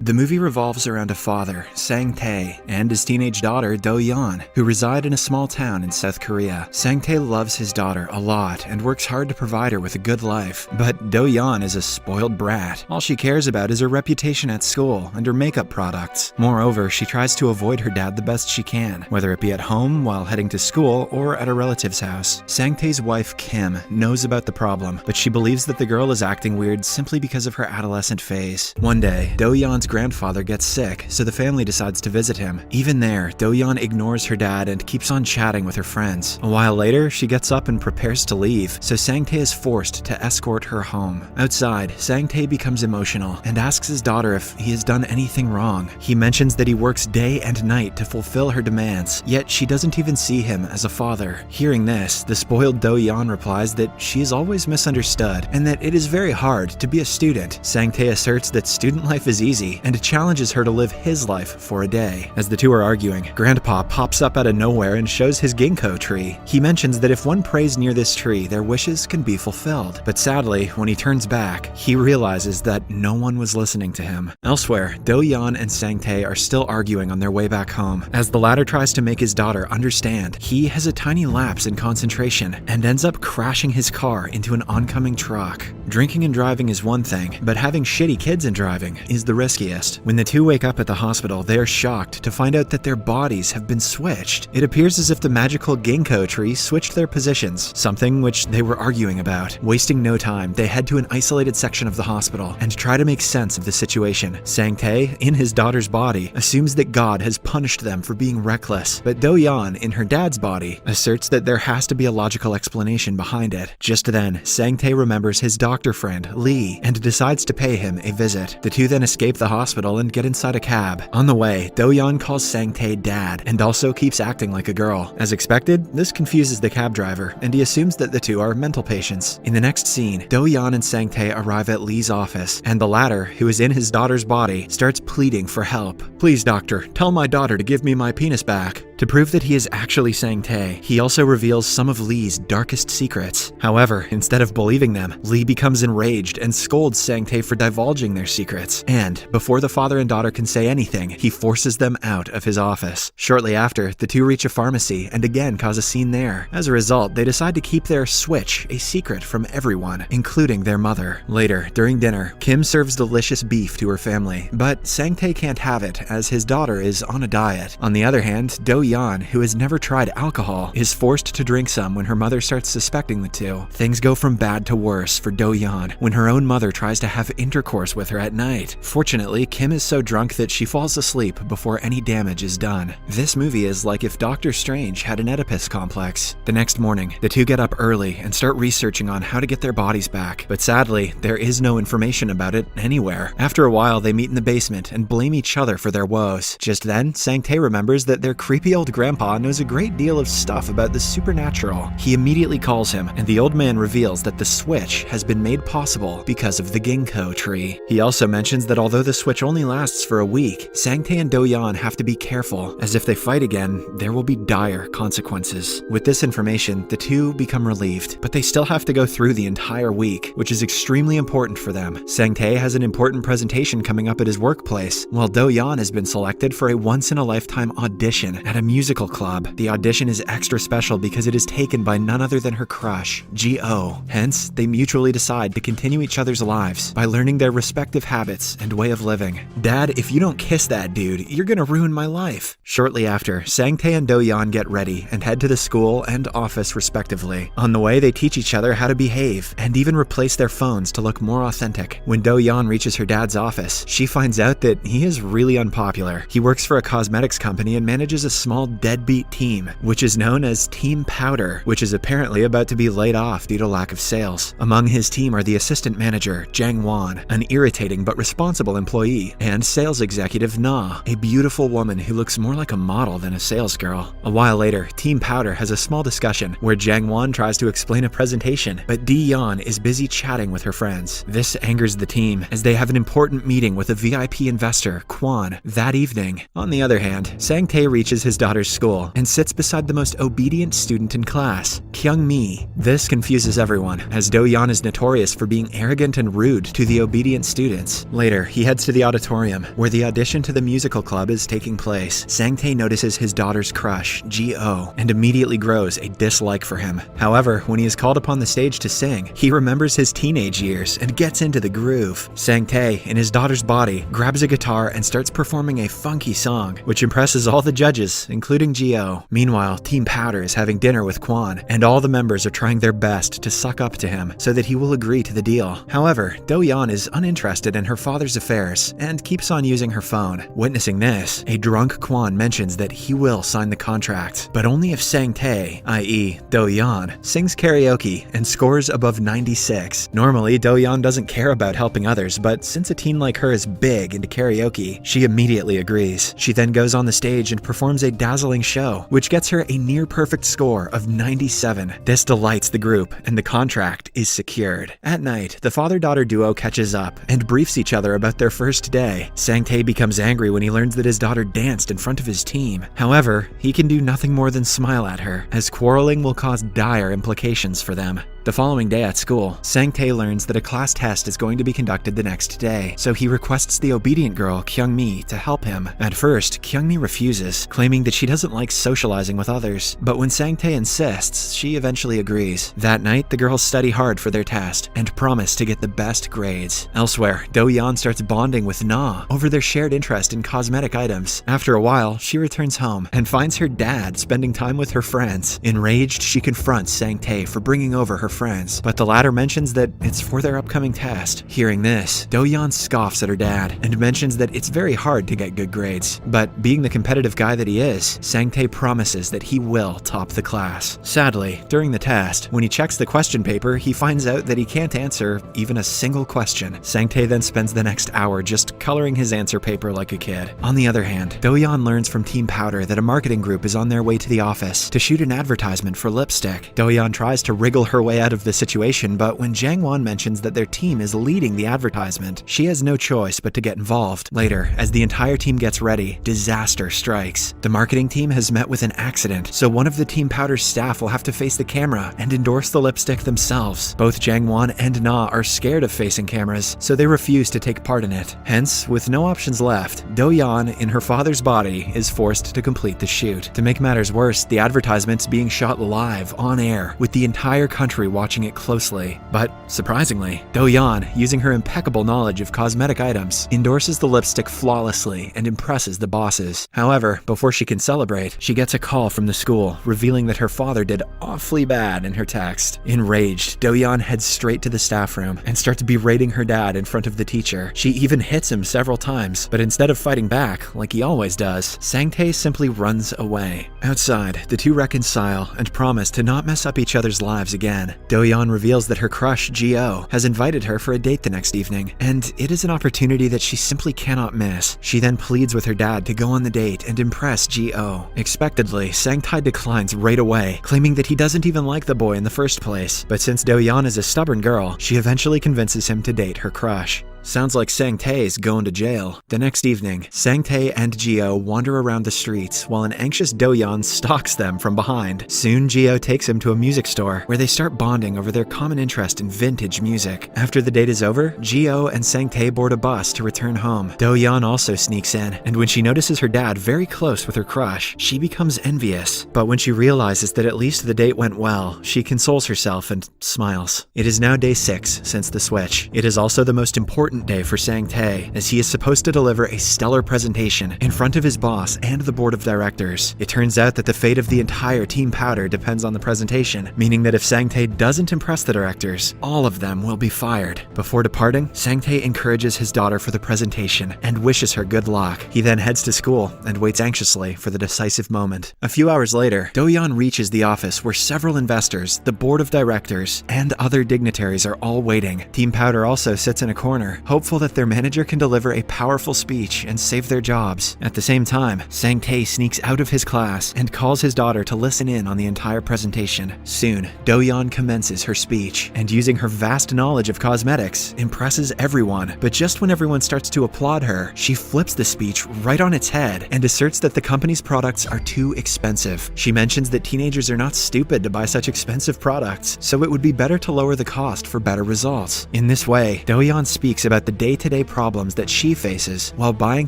The movie revolves around a father, Sang-tae, and his teenage daughter, Do-yeon, who reside in a small town in South Korea. Sang-tae loves his daughter a lot and works hard to provide her with a good life, but Do-yeon is a spoiled brat. All she cares about is her reputation at school and her makeup products. Moreover, she tries to avoid her dad the best she can, whether it be at home while heading to school or at a relative's house. Sang-tae's wife, Kim, knows about the problem, but she believes that the girl is acting weird simply because of her adolescent phase. One day, Do-yeon's grandfather gets sick, so the family decides to visit him. Even there, Do-yeon ignores her dad and keeps on chatting with her friends. A while later, she gets up and prepares to leave, so Sang-tae is forced to escort her home. Outside, Sang-tae becomes emotional and asks his daughter if he has done anything wrong. He mentions that he works day and night to fulfill her demands, yet she doesn't even see him as a father. Hearing this, the spoiled Do-yeon replies that she is always misunderstood and that it is very hard to be a student. Sang-tae asserts that student life is easy and challenges her to live his life for a day. As the two are arguing, Grandpa pops up out of nowhere and shows his ginkgo tree. He mentions that if one prays near this tree, their wishes can be fulfilled. But sadly, when he turns back, he realizes that no one was listening to him. Elsewhere, Do-yeon and Sang-tae are still arguing on their way back home. As the latter tries to make his daughter understand, he has a tiny lapse in concentration and ends up crashing his car into an oncoming truck. Drinking and driving is one thing, but having shitty kids and driving is the riskiest. When the two wake up at the hospital, they are shocked to find out that their bodies have been switched. It appears as if the magical ginkgo tree switched their positions, something which they were arguing about. Wasting no time, they head to an isolated section of the hospital and try to make sense of the situation. Sang-tae, in his daughter's body, assumes that God has punished them for being reckless, but Do-yeon, in her dad's body, asserts that there has to be a logical explanation behind it. Just then, Sang-tae remembers his doctor friend, Lee, and decides to pay him a visit. The two then escape the hospital and get inside a cab. On the way, Do-yeon calls Sang-tae dad and also keeps acting like a girl. As expected, this confuses the cab driver, and he assumes that the two are mental patients. In the next scene, Do-yeon and Sang-tae arrive at Lee's office, and the latter, who is in his daughter's body, starts pleading for help. "Please, doctor, tell my daughter to give me my penis back." To prove that he is actually Sang-tae, he also reveals some of Lee's darkest secrets. However, instead of believing them, Lee becomes enraged and scolds Sang-tae for divulging their secrets. And, before the father and daughter can say anything, he forces them out of his office. Shortly after, the two reach a pharmacy and again cause a scene there. As a result, they decide to keep their switch a secret from everyone, including their mother. Later, during dinner, Kim serves delicious beef to her family, but Sang-tae can't have it as his daughter is on a diet. On the other hand, Do-yeon, who has never tried alcohol, is forced to drink some when her mother starts suspecting the two. Things go from bad to worse for Do-yeon when her own mother tries to have intercourse with her at night. Fortunately, Kim is so drunk that she falls asleep before any damage is done. This movie is like if Doctor Strange had an Oedipus complex. The next morning, the two get up early and start researching on how to get their bodies back, but sadly, there is no information about it anywhere. After a while, they meet in the basement and blame each other for their woes. Just then, Sang-tae remembers that their creepy old grandpa knows a great deal of stuff about the supernatural. He immediately calls him, and the old man reveals that the switch has been made possible because of the ginkgo tree. He also mentions that although the switch only lasts for a week, Sang-tae and Do-yeon have to be careful, as if they fight again, there will be dire consequences. With this information, the two become relieved, but they still have to go through the entire week, which is extremely important for them. Sang-tae has an important presentation coming up at his workplace, while Do-yeon has been selected for a once-in-a-lifetime audition at a musical club. The audition is extra special because it is taken by none other than her crush, Ji-oh. Hence, they mutually decide to continue each other's lives by learning their respective habits and way of living. "Dad, if you don't kiss that dude, you're gonna ruin my life." Shortly after, Sang-tae and Do-yeon get ready and head to the school and office respectively. On the way, they teach each other how to behave and even replace their phones to look more authentic. When Do-yeon reaches her dad's office, she finds out that he is really unpopular. He works for a cosmetics company and manages a small deadbeat team, which is known as Team Powder, which is apparently about to be laid off due to lack of sales. Among his team are the assistant manager, Jang Won, an irritating but responsible employee, and sales executive Na, a beautiful woman who looks more like a model than a sales girl. A while later, Team Powder has a small discussion where Jang Won tries to explain a presentation, but Do-yeon is busy chatting with her friends. This angers the team as they have an important meeting with a VIP investor, Kwon, that evening. On the other hand, Sang-tae reaches his daughter's school and sits beside the most obedient student in class, Kyung-mi. This confuses everyone, as Do-yeon is notorious for being arrogant and rude to the obedient students. Later, he heads to the auditorium, where the audition to the musical club is taking place. Sang-tae notices his daughter's crush, Ji-oh, and immediately grows a dislike for him. However, when he is called upon the stage to sing, he remembers his teenage years and gets into the groove. Sang-tae, in his daughter's body, grabs a guitar and starts performing a funky song, which impresses all the judges, including Ji-oh. Meanwhile, Team Powder is having dinner with Kwon, and all the members are trying their best to suck up to him so that he will agree to the deal. However, Do-yeon is uninterested in her father's affairs and keeps on using her phone. Witnessing this, a drunk Kwon mentions that he will sign the contract, but only if Sang-tae, i.e. Do-yeon, sings karaoke and scores above 96. Normally, Do-yeon doesn't care about helping others, but since a teen like her is big into karaoke, she immediately agrees. She then goes on the stage and performs a dazzling show, which gets her a near-perfect score of 97. This delights the group, and the contract is secured. At night, the father-daughter duo catches up and briefs each other about their first day. Sang-tae becomes angry when he learns that his daughter danced in front of his team. However, he can do nothing more than smile at her, as quarreling will cause dire implications for them. The following day at school, Sang-tae learns that a class test is going to be conducted the next day, so he requests the obedient girl, Kyung-mi, to help him. At first, Kyung-mi refuses, claiming that she doesn't like socializing with others, but when Sang-tae insists, she eventually agrees. That night, the girls study hard for their test and promise to get the best grades. Elsewhere, Do-yeon starts bonding with Na over their shared interest in cosmetic items. After a while, she returns home and finds her dad spending time with her friends. Enraged, she confronts Sang-tae for bringing over her friends, but the latter mentions that it's for their upcoming test. Hearing this, Do-yeon scoffs at her dad and mentions that it's very hard to get good grades, but being the competitive guy that he is, Sang-tae promises that he will top the class. Sadly, during the test, when he checks the question paper, he finds out that he can't answer even a single question. Sang-tae then spends the next hour just coloring his answer paper like a kid. On the other hand, Do-yeon learns from Team Powder that a marketing group is on their way to the office to shoot an advertisement for lipstick. Do-yeon tries to wriggle her way out of the situation, but when Jang-won mentions that their team is leading the advertisement, she has no choice but to get involved. Later, as the entire team gets ready, disaster strikes. The marketing team has met with an accident, so one of the Team Powder's staff will have to face the camera and endorse the lipstick themselves. Both Jang-won and Na are scared of facing cameras, so they refuse to take part in it. Hence, with no options left, Do-yeon, in her father's body, is forced to complete the shoot. To make matters worse, the advertisement's being shot live, on air, with the entire country watching it closely. But, surprisingly, Do-yeon, using her impeccable knowledge of cosmetic items, endorses the lipstick flawlessly and impresses the bosses. However, before she can celebrate, she gets a call from the school, revealing that her father did awfully bad in her text. Enraged, Do-yeon heads straight to the staff room and starts berating her dad in front of the teacher. She even hits him several times, but instead of fighting back, like he always does, Sang-tae simply runs away. Outside, the two reconcile and promise to not mess up each other's lives again. Do-yeon reveals that her crush, Ji-oh, has invited her for a date the next evening, and it is an opportunity that she simply cannot miss. She then pleads with her dad to go on the date and impress Ji-oh. Expectedly, Sang-tae declines right away, claiming that he doesn't even like the boy in the first place, but since Do-yeon is a stubborn girl, she eventually convinces him to date her crush. Sounds like Sang-tae's going to jail. The next evening, Sang-tae and Ji-oh wander around the streets while an anxious Do-yeon stalks them from behind. Soon, Ji-oh takes him to a music store where they start bonding over their common interest in vintage music. After the date is over, Ji-oh and Sang-tae board a bus to return home. Do-yeon also sneaks in, and when she notices her dad very close with her crush, she becomes envious. But when she realizes that at least the date went well, she consoles herself and smiles. It is now day 6 since the switch. It is also the most important day for Sang-tae, as he is supposed to deliver a stellar presentation in front of his boss and the board of directors. It turns out that the fate of the entire Team Powder depends on the presentation, meaning that if Sang-tae doesn't impress the directors, all of them will be fired. Before departing, Sang-tae encourages his daughter for the presentation and wishes her good luck. He then heads to school and waits anxiously for the decisive moment. A few hours later, Do-yeon reaches the office where several investors, the board of directors, and other dignitaries are all waiting. Team Powder also sits in a corner, hopeful that their manager can deliver a powerful speech and save their jobs. At the same time, Sang-tae sneaks out of his class and calls his daughter to listen in on the entire presentation. Soon, Do-yeon commences her speech, and using her vast knowledge of cosmetics, impresses everyone. But just when everyone starts to applaud her, she flips the speech right on its head and asserts that the company's products are too expensive. She mentions that teenagers are not stupid to buy such expensive products, so it would be better to lower the cost for better results. In this way, Do-yeon speaks about the day-to-day problems that she faces while buying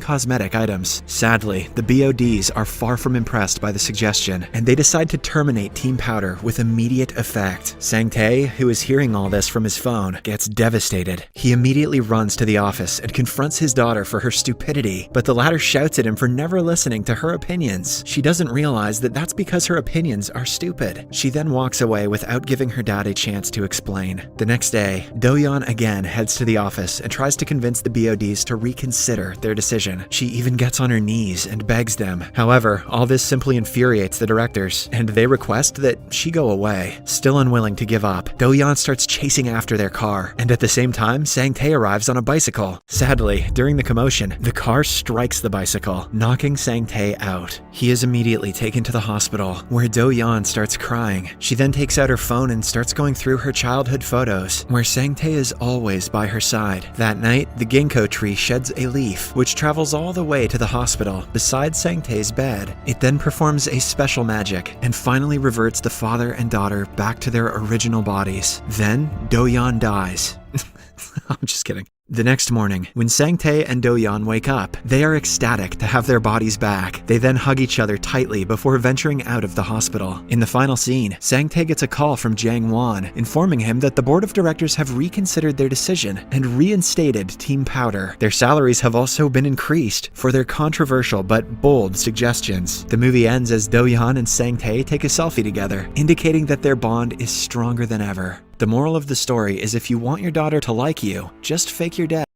cosmetic items. Sadly, the BODs are far from impressed by the suggestion, and they decide to terminate Team Powder with immediate effect. Sang-tae, who is hearing all this from his phone, gets devastated. He immediately runs to the office and confronts his daughter for her stupidity, but the latter shouts at him for never listening to her opinions. She doesn't realize that that's because her opinions are stupid. She then walks away without giving her dad a chance to explain. The next day, Do-yeon again heads to the office and tries to convince the BODs to reconsider their decision. She even gets on her knees and begs them. However, all this simply infuriates the directors, and they request that she go away. Still unwilling to give up, Do-yeon starts chasing after their car, and at the same time, Sang-tae arrives on a bicycle. Sadly, during the commotion, the car strikes the bicycle, knocking Sang-tae out. He is immediately taken to the hospital, where Do-yeon starts crying. She then takes out her phone and starts going through her childhood photos, where Sang-tae is always by her side. That night, the ginkgo tree sheds a leaf, which travels all the way to the hospital beside Sang-tae's bed. It then performs a special magic, and finally reverts the father and daughter back to their original bodies. Then, Do-yeon dies. I'm just kidding. The next morning, when Sang-tae and Do-yeon wake up, they are ecstatic to have their bodies back. They then hug each other tightly before venturing out of the hospital. In the final scene, Sang-tae gets a call from Jang Won, informing him that the board of directors have reconsidered their decision and reinstated Team Powder. Their salaries have also been increased for their controversial but bold suggestions. The movie ends as Do-yeon and Sang-tae take a selfie together, indicating that their bond is stronger than ever. The moral of the story is if you want your daughter to like you, just fake your dad.